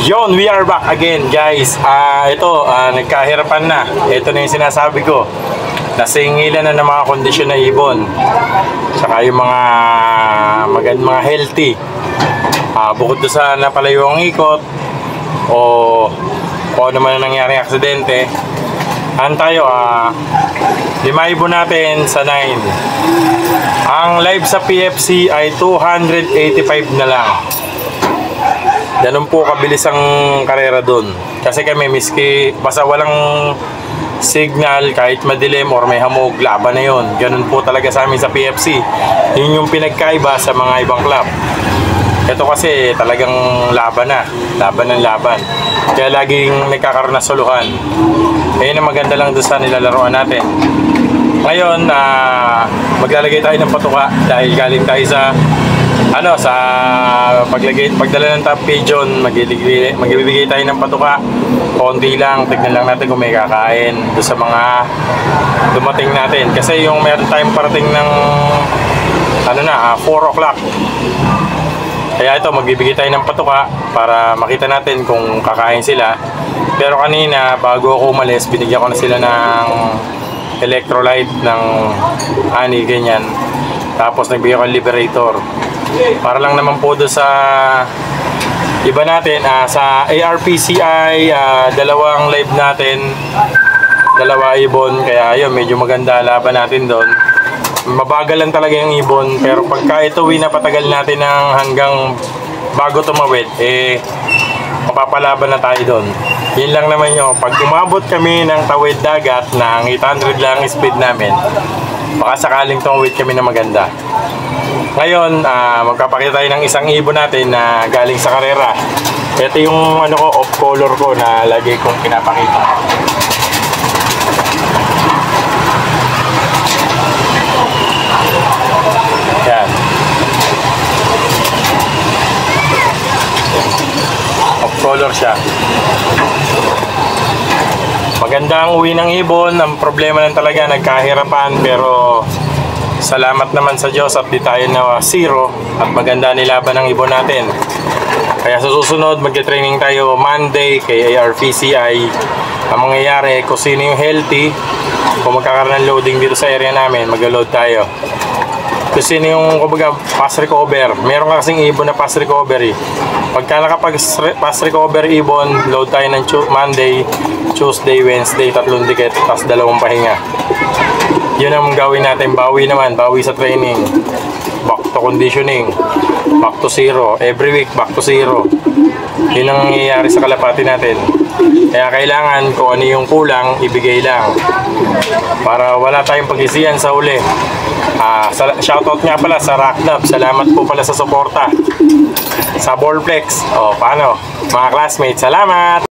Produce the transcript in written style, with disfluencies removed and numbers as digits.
Yon, we are back again, guys. Nagkahirapan na. Ito na yung sinasabi ko. Nasingilan na ng mga kondisyon na ibon. Saka yung mga healthy. Bukod doon sa napalayo ang ikot o ano man nangyaring aksidente. Tayo, 5 ibon natin sa 9. Ang live sa PFC ay 285 na lang. Ganun po kabilis ang karera doon. Kasi kami, miski basta walang signal, kahit madilim or may hamog, laban na yun. Ganun po talaga sa amin sa PFC. Yun yung pinagkaiba sa mga ibang club. Ito kasi talagang laban na. Laban ng laban. Kaya laging nagkakaroon na suluhan. Ayun ang maganda lang doon sa nilalaroan natin. Ngayon, maglalagay tayo ng patuka dahil galing tayo sa pagdala ng top pigeon, magbibigay tayo ng patuka. Konti lang, tignan lang natin kung may kakain doon sa mga dumating natin. Kasi yung meron tayong parating ng 4 o'clock. Kaya ito, magbibigay tayo ng patuka para makita natin kung kakain sila. Pero kanina, bago ako umalis, binigyan ko na sila ng electrolyte, ng honey, ganyan. Tapos nagbigay ko ng liberator. Para lang naman po doon sa iba natin, sa ARPCI, dalawang live natin, 2 ibon. Kaya ayun, medyo maganda laban natin doon. Mabagal lang talaga yung ibon, pero pagka ito napatagal natin ng hanggang bago tumawid, mapapalaban na tayo doon. Yun lang naman yun. Pag umabot kami ng tawid dagat ng 800 lang speed namin, baka sakaling tumawid kami na maganda. Ngayon, magpapakita tayo ng isang ibon natin na galing sa karera. Ito yung off color ko na lagi kong pinapakita. Yan. Off color siya. Maganda ang uwi ng ibon. Ang problema lang talaga, nagkahirapan, pero salamat naman sa Diyos at di tayo na 0 at maganda nilaban ng ibon natin. Kaya sa susunod, mag-training tayo Monday kay ARPCI. Ang mangyayari, kung sino yung healthy, kung magkakaroon ng loading dito sa area namin, mag-load tayo. Kung sino yung pass recover, meron kasing ibon na pass recovery. Pagka nakapag-pass recover ibon, load tayo ng Monday, Tuesday, Wednesday, 3 dikit, tapos 2 pahinga. Yun ang gawin natin, bawi sa training, back to conditioning, back to 0, every week back to 0. Yun ang nangyayari sa kalapati natin. Kaya kailangan kung ano yung kulang, ibigay lang para wala tayong pag-isiyan sa uli. Shoutout nga pala sa Rock Lab, salamat po pala sa suporta. Sa Ballplex, paano mga classmates, salamat!